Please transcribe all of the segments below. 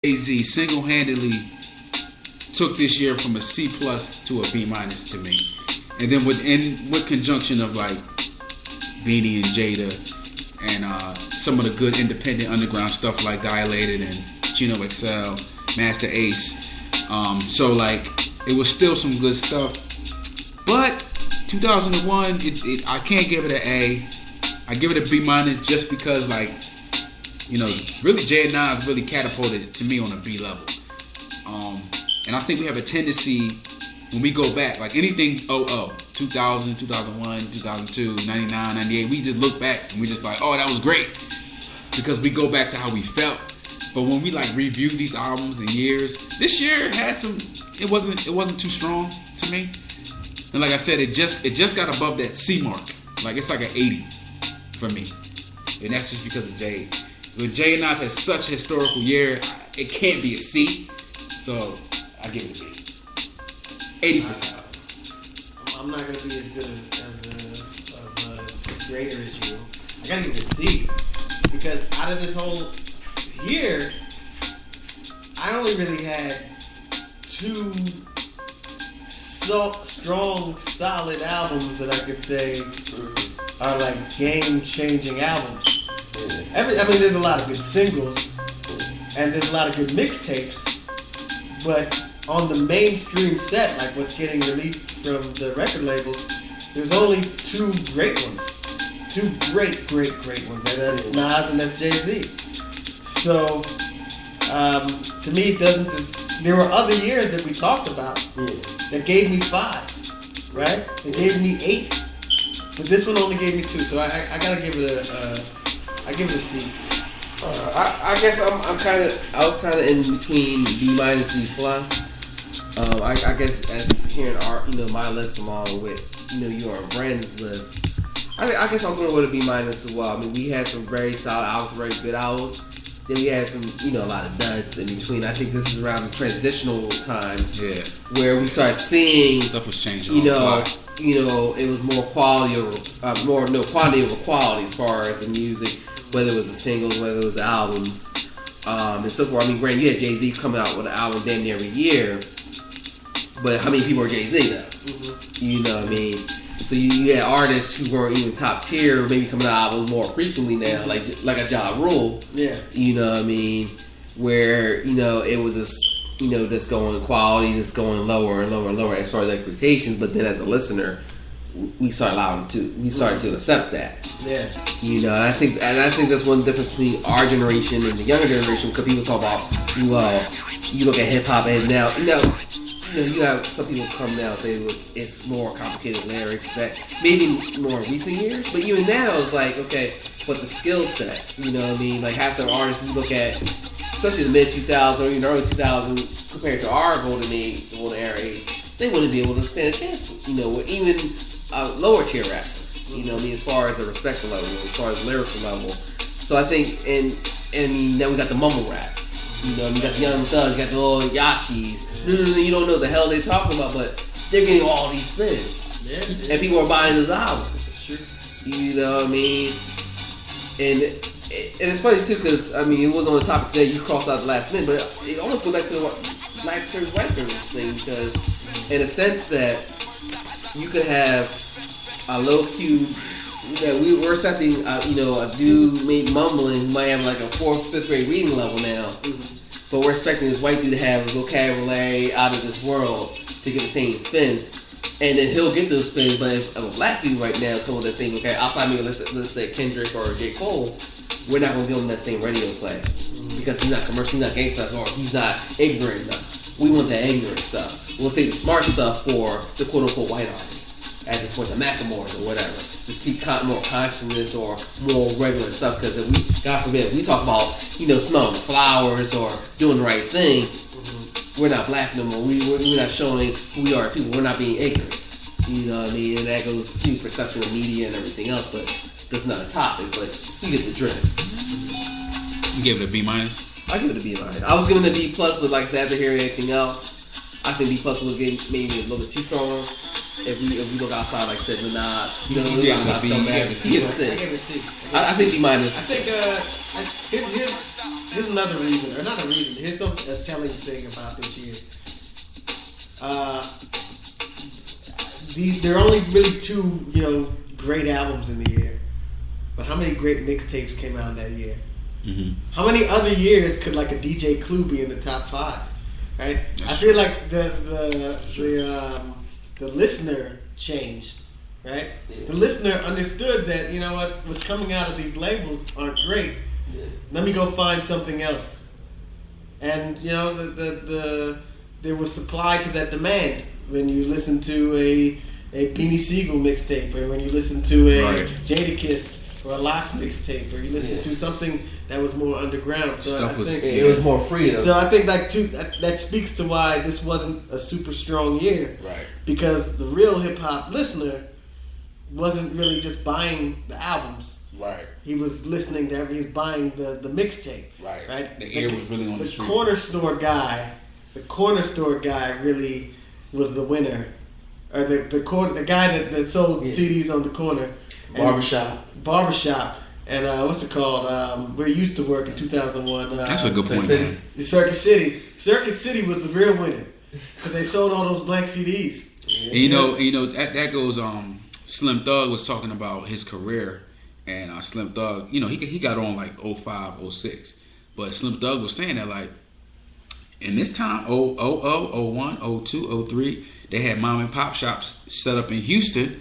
Jay-Z single-handedly took this year from a C plus to a B minus to me, and then with conjunction of like Beanie and Jada and some of the good independent underground stuff like Dilated and Chino XL, Master Ace. So like it was still some good stuff, but 2001, I can't give it an A. I give it a B minus just because like, you know, really Jay and Nas really catapulted to me on a B level. And I think we have a tendency when we go back, like anything 2000, 2001, 2002, 99, 98, we just look back and we just like, oh, that was great. Because we go back to how we felt. But when we like review these albums and years, this year had some, it wasn't too strong to me. And like I said, it just got above that C mark. Like it's like an 80 for me. And that's just because of Jay. When Jay and Nas had such a historical year, it can't be a C. So I give it a B. 80%. I'm not gonna be as good as a grader as you. I gotta give it a C because out of this whole year, I only really had two strong, solid albums that I could say are like game-changing albums. There's a lot of good singles and there's a lot of good mixtapes, but on the mainstream set, like what's getting released from the record labels, there's only two great ones. Two great ones. And that's Nas and that's Jay-Z. So, to me, it doesn't just... There were other years that we talked about that gave me 5, right? That gave me 8. But this one only gave me 2. So I gotta give it a C. I guess I was kind of in between B minus C plus. I guess as hearing my list along with your and Brandon's list, I guess I'm going with a B minus as well. I mean, we had some very solid albums, very good albums. Then we had some a lot of duds in between. I think this is around the transitional times, where we started seeing stuff was changing. It was more quality quantity over quality as far as the music, whether it was the singles, whether it was the albums, and so forth. I mean, granted, you had Jay-Z coming out with an album damn near every year. But how many people are Jay-Z though? Mm-hmm. You know what I mean? So you had artists who weren't even top tier, maybe coming out albums more frequently now, like a Ja Rule. Yeah. You know what I mean? Where it was just going quality, just going lower and lower and lower as far as expectations. But then as a listener, we started to accept that. Yeah. And I think that's one difference between our generation and the younger generation, because people talk about you look at hip hop and now. You have some people come now and say, look, it's more complicated lyrics, that maybe more recent years, but even now it's like, okay, but the skill set, you know what I mean? Like half the artists we look at, especially the mid 2000s or even early 2000s, compared to our golden era age, they wouldn't be able to stand a chance, with even a lower tier rapper, as far as the respect level, as far as the lyrical level. So I think, and now we got the mumble raps, you got the Young Thugs, you got the little Yachis. You don't know the hell they're talking about, but they're getting all these spins. Yeah. And people are buying those albums. Sure. You know what I mean? And it's funny too, because it was on the topic today. You crossed out the last minute, but it almost goes back to the Black Records thing, because in a sense that you could have a low Q that we're accepting, a dude maybe mumbling who might have like a 4th, 5th grade reading level now. Mm-hmm. But we're expecting this white dude to have a vocabulary out of this world to get the same spins. And then he'll get those spins, but if a black dude right now come with that same vocabulary, outside maybe let's say Kendrick or J. Cole, we're not going to give him that same radio play. Because he's not commercial, he's not gangsta, or he's not ignorant enough. We want that ignorant stuff. We'll say the smart stuff for the quote-unquote white artists. At this point, the Macklemores or whatever. Just keep more consciousness or more regular stuff, because if we, God forbid, we talk about, smelling the flowers or doing the right thing, we're not black no more. We're not showing who we are as people. We're not being ignorant. You know what I mean? And that goes to perception of media and everything else, but that's not a topic, but you get the drift. You give it a B minus? I give it a B minus. I was giving it a B plus, but like I said, after hearing everything else, I think B plus would be maybe a little bit too strong. If we look outside, like I said, Minaj, look outside, still mad. He gets a C. I give it a C. I think B minus. I think his here's another reason, or not a reason. Here's a telling thing about this year. There are only really two, great albums in the year. But how many great mixtapes came out that year? Mm-hmm. How many other years could like a DJ Clue be in the top 5? Right? I feel like the listener changed. Right? Yeah. The listener understood that what's coming out of these labels aren't great. Yeah. Let me go find something else. And there was supply to that demand when you listen to a Beanie Siegel mixtape, or when you listen to a Jadakiss or a Lox mixtape, or you listen to something that was more underground. So I think it was more free. So I think that speaks to why this wasn't a super strong year. Right. Because the real hip hop listener wasn't really just buying the albums. Right. He was listening to he was buying the mixtape. Right. The ear was really on the street. The corner store guy really was the winner. Or the guy that sold CDs on the corner. Barbershop. And what's it called? Where it used to work in 2001. That's a good point, man. The Circuit City. Circuit City was the real winner. Because they sold all those blank CDs. Yeah. And that goes, Slim Thug was talking about his career. And Slim Thug, he got on like 05, 06. But Slim Thug was saying that like, in this time, 00, 01, 02, 03, they had mom and pop shops set up in Houston.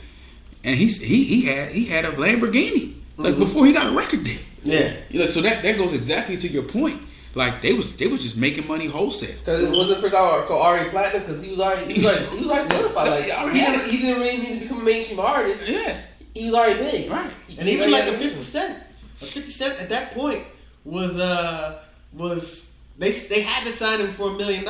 And he had a Lamborghini like before he got a record deal. Yeah. So that goes exactly to your point. Like they was just making money wholesale. Because it wasn't the first album called RE Platinum, because he was already certified. Like he didn't really need to become a mainstream artist. Yeah. He was already big. Right. And even like a 50 Cent. A 50 Cent at that point was they had to sign him for $1 million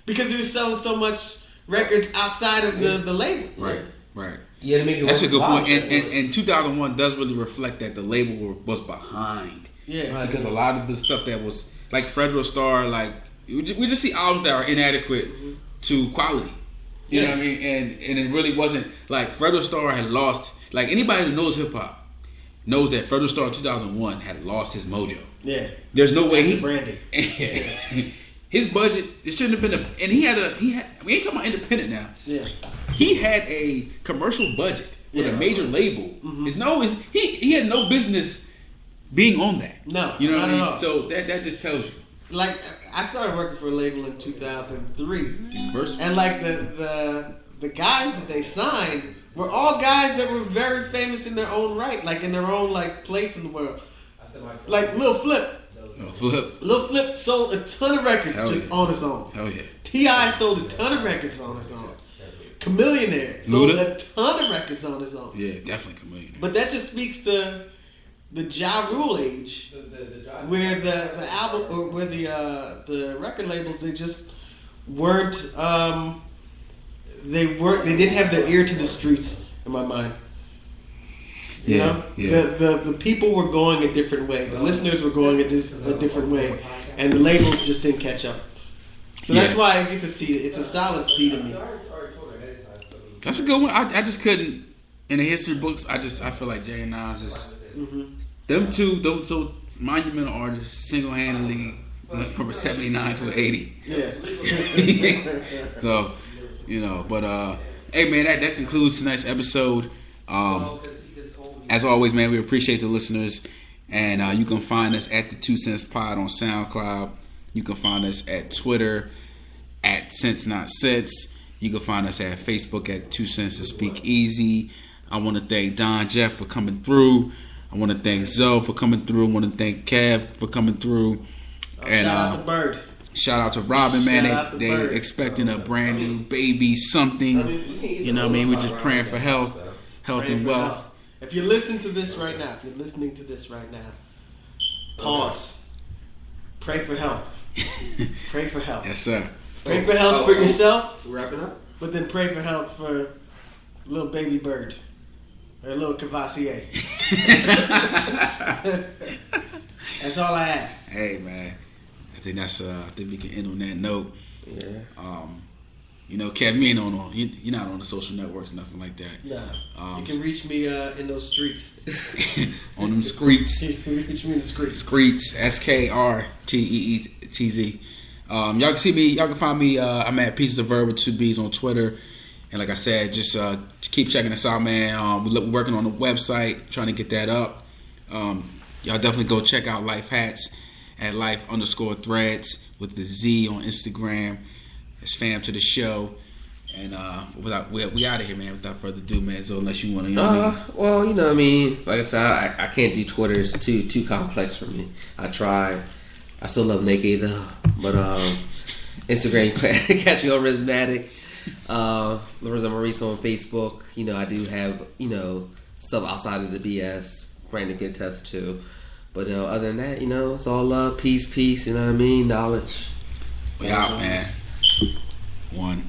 because he was selling so much records outside of the label. Right. You had to make it. That's a good point. And 2001 does really reflect that the label was behind. Yeah. Because a lot of the stuff that was like Federal Star, like we just see albums that are inadequate to quality. You know what I mean? And it really wasn't like Federal Star had lost. Like anybody who knows hip hop knows that Federal Star in 2001 had lost his mojo. Yeah. There's no way branding. His budget, it shouldn't have been and he had we ain't talking about independent now. Yeah. He had a commercial budget with a major label. Mm-hmm. He had no business being on that. No. You know what I mean? All. So that just tells you. Like I started working for a label in 2003. Universal. And like the guys that they signed were all guys that were very famous in their own right, like in their own like place in the world. Like Lil Flip. Lil Flip sold a ton of records on his own. Hell yeah. T.I. sold a ton of records on his own. Chameleonaire sold a ton of records on his own. Yeah, definitely Chameleonaire. But that just speaks to the Ja Rule age, where the album or where the record labels they just weren't they didn't have their ear to the streets in my mind. You know? The people were going a different way. The listeners were going a different way, and the labels just didn't catch up. So that's why I get to see it. It's a solid C to me. That's a good one. I just couldn't in the history books. I feel like Jay and Nas is them two monumental artists single handedly went from a 79 to an 80. Yeah. So but hey man, that concludes tonight's episode. As always, man, we appreciate the listeners, and you can find us at the 2 Cents Pod on SoundCloud. You can find us at Twitter at Sense Not Sets. You can find us at Facebook at 2 Cents to Speak Easy. I want to thank Don Jeff for coming through. I want to thank Zoe for coming through. I want to thank Kev for coming through. And shout out to Bird. Shout out to Robin, man. They expecting a brand new baby, something. You know what I mean? We're just praying for health and wealth. If you're listening to this right now, pause. Pray for help. Pray for help. Yes, sir. Pray for help for yourself. Wrapping up. But then pray for help for little baby Bird. Or little Cavassier. That's all I ask. Hey, man. I think we can end on that note. Yeah. You know, Kev, you ain't on all. You're not on the social networks, nothing like that. Nah. You can reach me in those streets. On them streets. You can reach me in the streets. Streets. SKRTEETZ. Y'all can see me. Y'all can find me. I'm at Pieces of Verb with 2 B's on Twitter. And like I said, just keep checking us out, man. We're working on the website, trying to get that up. Y'all definitely go check out Life Hats at life_threads with the Z on Instagram. It's fam to the show. And we out of here, man. Without further ado, man. So unless you want to, well, you know what I mean. Like I said, I can't do Twitter. It's too complex for me. I tried. I still love Naked though. But Instagram, catch me on Rhythmatic. Larissa Maurice on Facebook. You know, I do have, you know, stuff outside of the BS. Brandon can attest to. But other than that, you know, it's all love, peace, you know what I mean? Knowledge. We out, man. 1